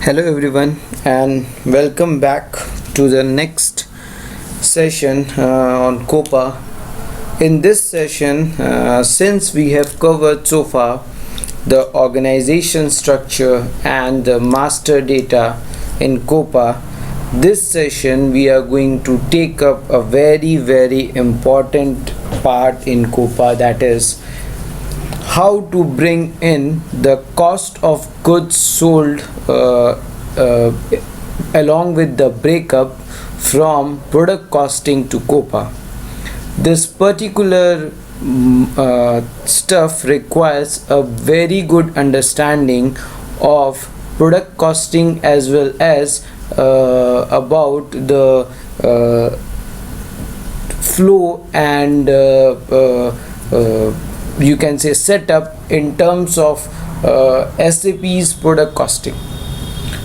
Hello everyone and welcome back to the next session on COPA. In this session, since we have covered so far the organization structure and the master data in COPA, this session we are going to take up a very important part in COPA, that is how to bring in the cost of goods sold along with the breakup from product costing to COPA. This particular stuff requires a very good understanding of product costing as well as about the flow and you can say setup in terms of SAP's product costing.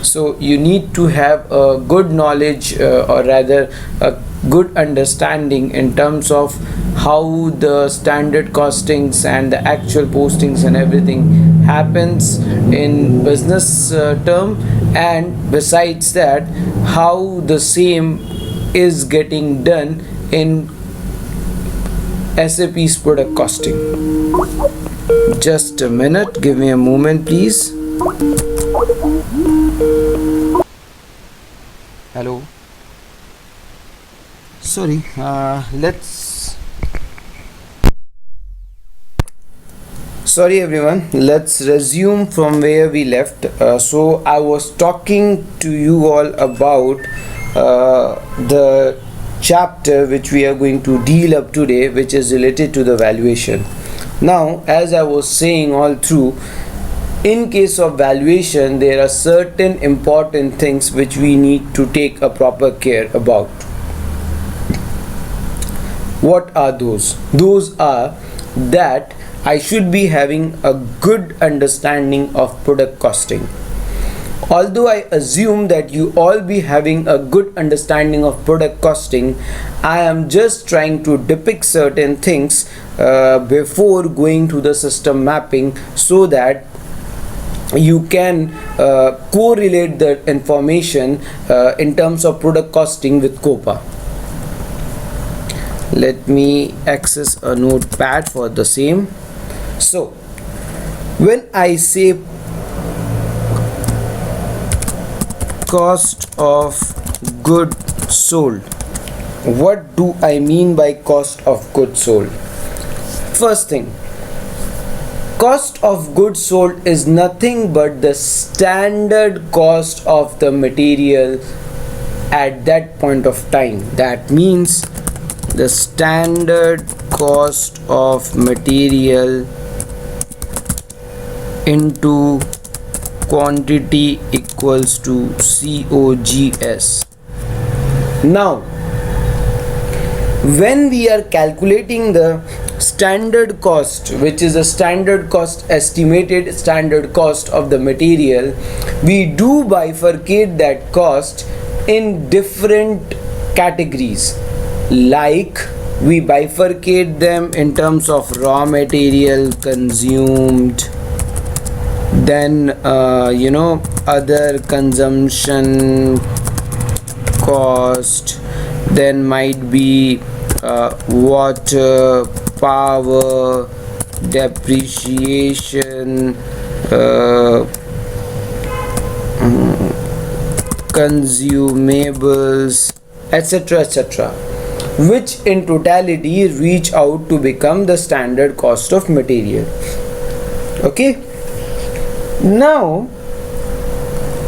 So you need to have a good knowledge or rather a good understanding in terms of how the standard costings and the actual postings and everything happens in business term, and besides that how the same is getting done in SAP's product costing. Just a minute, give me a moment please. Hello. Sorry, Sorry everyone, let's resume from where we left. So I was talking to you all about the chapter which we are going to deal up today, which is related to the valuation. Now, as I was saying all through, in case of valuation there are certain important things which we need to take a proper care about. What are those? Those are that I should be having a good understanding of product costing. Although I assume that you all be having a good understanding of product costing, I am just trying to depict certain things before going to the system mapping so that you can correlate the information in terms of product costing with COPA. Let me access a notepad for the same. So when I say cost of goods sold, what do I mean by cost of goods sold? First thing, cost of goods sold is nothing but the standard cost of the material at that point of time. That means the standard cost of material into quantity equals to COGS. Now, when we are calculating the standard cost, which is a standard cost, estimated standard cost of the material, we do bifurcate that cost in different categories. Like we bifurcate them in terms of raw material consumed, then other consumption cost, then might be water, power, depreciation, consumables, etc., which in totality reach out to become the standard cost of material. Okay, now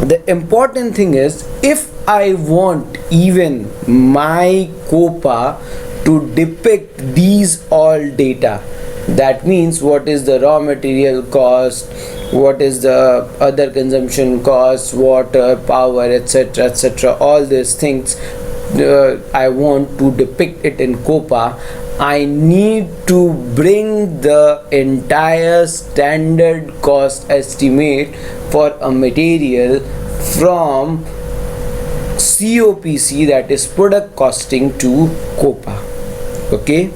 the important thing is, if I want even my COPA to depict these all data, that means what is the raw material cost, what is the other consumption cost, water, power, etc., all these things, I want to depict it in COPA, I need to bring the entire standard cost estimate for a material from COPC, that is product costing, to COPA. Okay,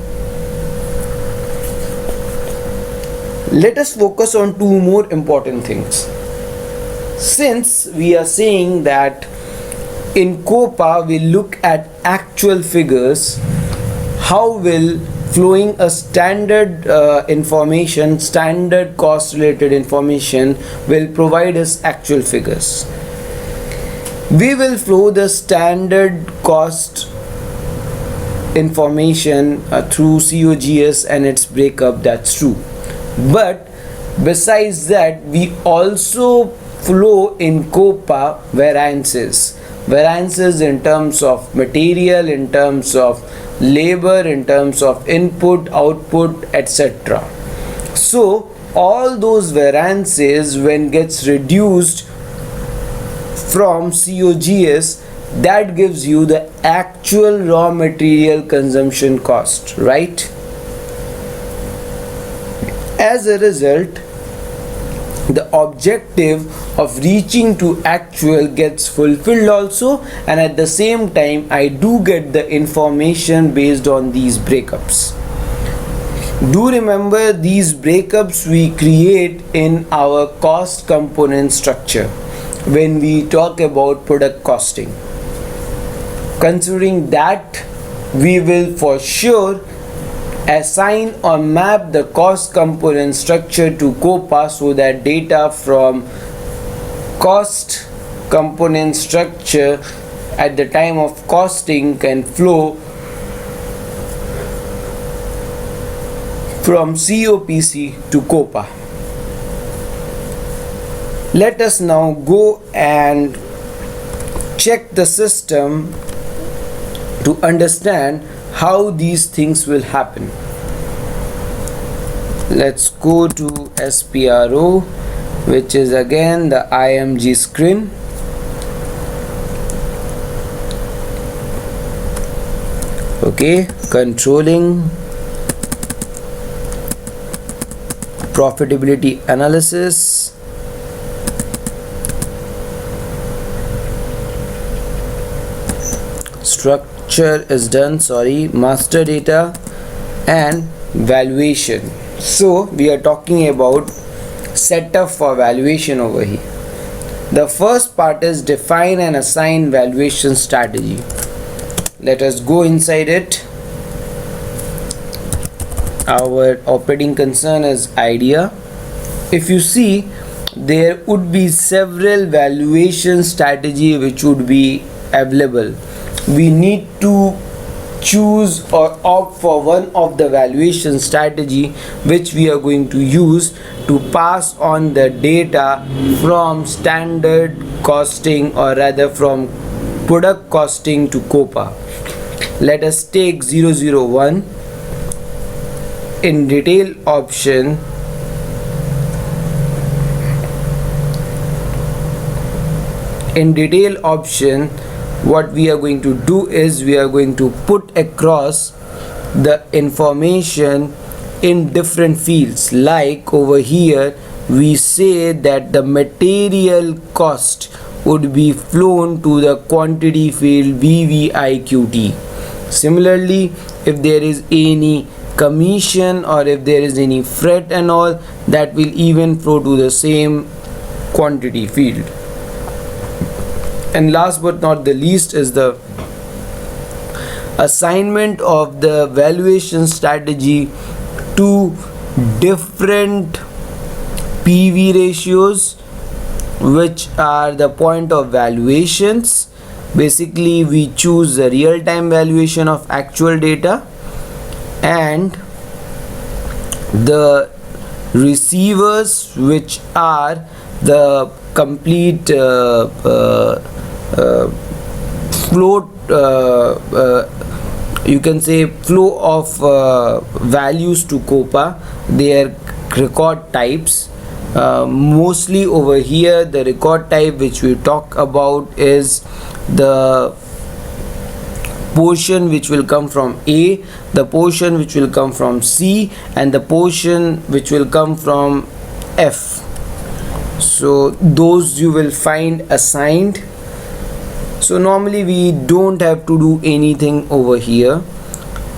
let us focus on two more important things. Since we are saying that in COPA we look at actual figures, how will flowing a standard information, standard cost related information will provide us actual figures. We will flow the standard cost information through COGS and its breakup, that's true. But besides that, we also flow in COPA variances in terms of material, in terms of labor, in terms of input, output, etc. So all those variances, when gets reduced from COGS, that gives you the actual raw material consumption cost, right? As a result, the objective of reaching to actual gets fulfilled also, and at the same time I do get the information based on these breakups. Do remember, these breakups we create in our cost component structure when we talk about product costing. Considering that, we will for sure assign or map the cost component structure to COPA, so that data from cost component structure at the time of costing can flow from COPC to COPA. Let us now go and check the system to understand how these things will happen. Let's go to SPRO, which is again the IMG screen. Okay, controlling profitability analysis. Structure is done, master data and valuation. So we are talking about setup for valuation over here. The first part is define and assign valuation strategy. Let us go inside it. Our operating concern is idea. If you see, there would be several valuation strategy which would be available. We need to choose or opt for one of the valuation strategy which we are going to use to pass on the data from standard costing, or rather from product costing, to COPA. Let us take 001. In detail option, what we are going to do is we are going to put across the information in different fields. Like over here we say that the material cost would be flown to the quantity field VVIQT. Similarly, if there is any commission or if there is any freight and all, that will even flow to the same quantity field. And last but not the least is the assignment of the valuation strategy to different PV ratios, which are the point of valuations. Basically, we choose the real-time valuation of actual data, and the receivers, which are the complete float, you can say flow of values to COPA, their record types. Mostly over here the record type which we talk about is the portion which will come from A, the portion which will come from C, and the portion which will come from F. So those you will find assigned. So normally we don't have to do anything over here.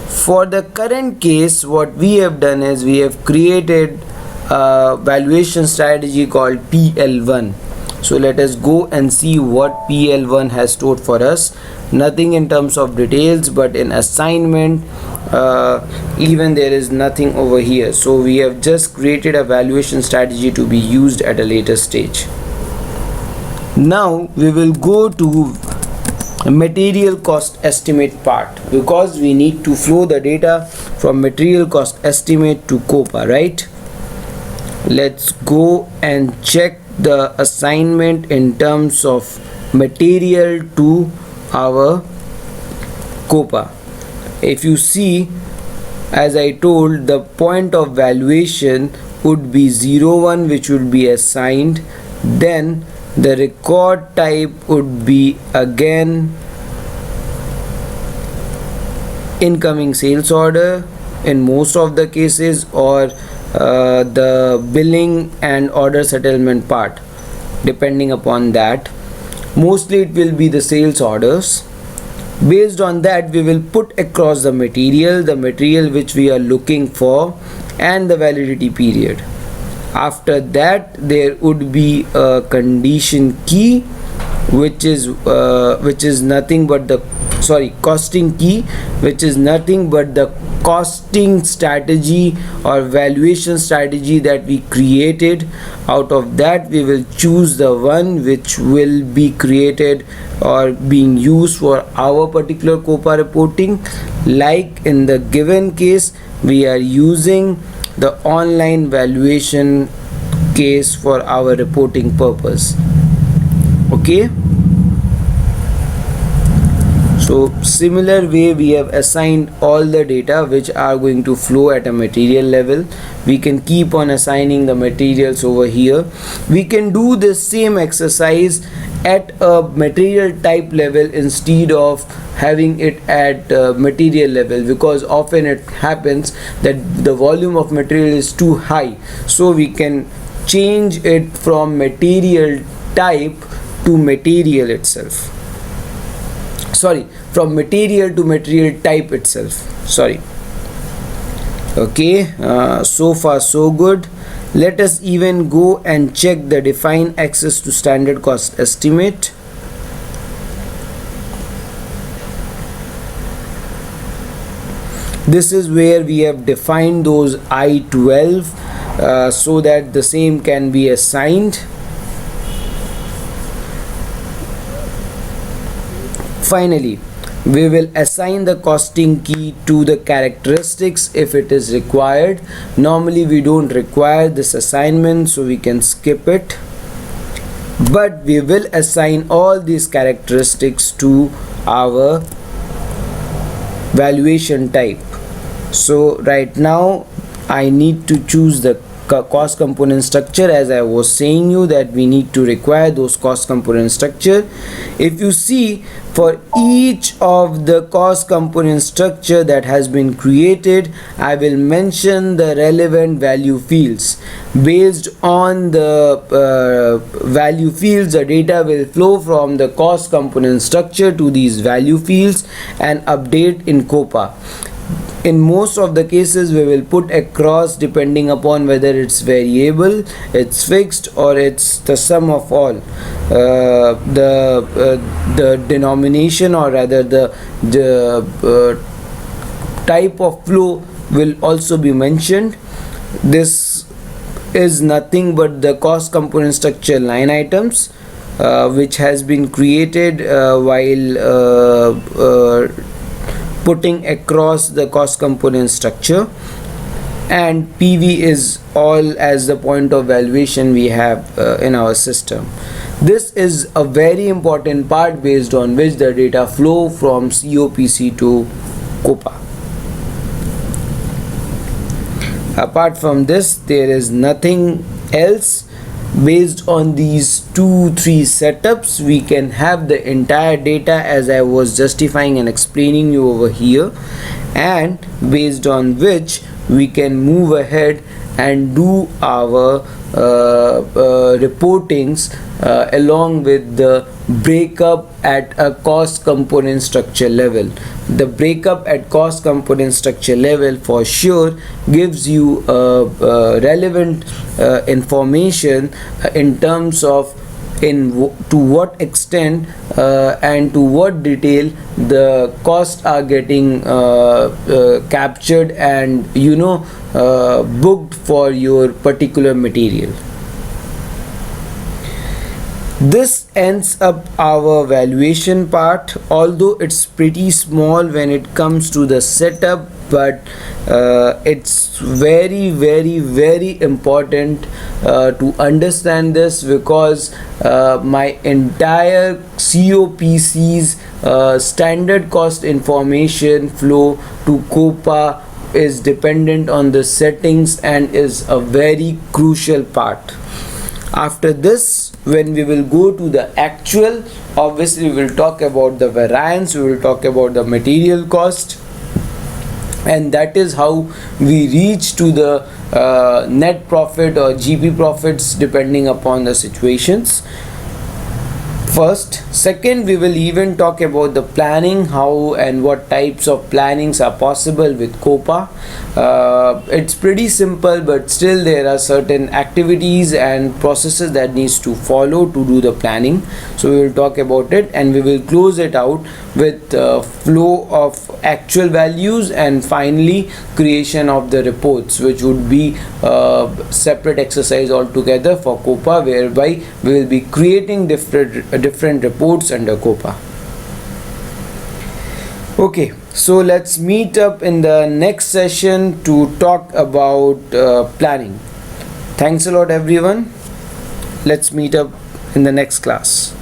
For the current case, what we have done is we have created a valuation strategy called PL1. So let us go and see what PL1 has stored for us. Nothing in terms of details, but in assignment even there is nothing over here. So we have just created a valuation strategy to be used at a later stage. Now we will go to material cost estimate part, because we need to flow the data from material cost estimate to COPA, right? Let's go and check the assignment in terms of material to our COPA. If you see, as I told, the point of valuation would be 01, which would be assigned. Then the record type would be again incoming sales order in most of the cases, or the billing and order settlement part, depending upon that. Mostly it will be the sales orders. Based on that, we will put across the material which we are looking for, and the validity period. After that, there would be a condition key, which is nothing but the costing key, which is nothing but the costing strategy or valuation strategy that we created. Out of that, we will choose the one which will be created or being used for our particular COPA reporting. Like in the given case, we are using the online valuation case for our reporting purpose. Okay, so similar way, we have assigned all the data which are going to flow at a material level. We can keep on assigning the materials over here. We can do the same exercise at a material type level instead of having it at material level, because often it happens that the volume of material is too high. So we can change it from material type to material itself. From material to material type itself. Okay, so far so good. Let us even go and check the define access to standard cost estimate. This is where we have defined those I-12 so that the same can be assigned. Finally, we will assign the costing key to the characteristics if it is required. Normally we don't require this assignment, so we can skip it, but we will assign all these characteristics to our valuation type. So right now I need to choose the cost component structure. As I was saying you that we need to require those cost component structure. If you see, for each of the cost component structure that has been created, I will mention the relevant value fields. Based on the value fields, the data will flow from the cost component structure to these value fields and update in COPA. In most of the cases, we will put across depending upon whether it's variable, it's fixed, or it's the sum of all. The denomination, or rather the type of flow, will also be mentioned. This is nothing but the cost component structure line items, which has been created while putting across the cost component structure, and PV is all as the point of valuation we have in our system. This is a very important part based on which the data flow from COPC to COPA. Apart from this, there is nothing else. Based on these 2-3 setups, we can have the entire data as I was justifying and explaining you over here, and based on which we can move ahead and do our reportings along with the breakup at a cost component structure level. The breakup at cost component structure level for sure gives you relevant information in terms of to what extent and to what detail the costs are getting captured and booked for your particular material. This ends up our valuation part, although it's pretty small when it comes to the setup, but it's very very important to understand this, because my entire COPC's standard cost information flow to COPA is dependent on the settings and is a very crucial part. After this, when we will go to the actual, obviously we will talk about the variance, we will talk about the material cost, and that is how we reach to the net profit or GP profits depending upon the situations. First. Second, we will even talk about the planning, how and what types of plannings are possible with COPA. It's pretty simple, but still there are certain activities and processes that needs to follow to do the planning. So we will talk about it, and we will close it out with flow of actual values, and finally creation of the reports, which would be a separate exercise altogether for COPA, whereby we will be creating different reports under COPA. Okay, so let's meet up in the next session to talk about planning. Thanks a lot everyone. Let's meet up in the next class.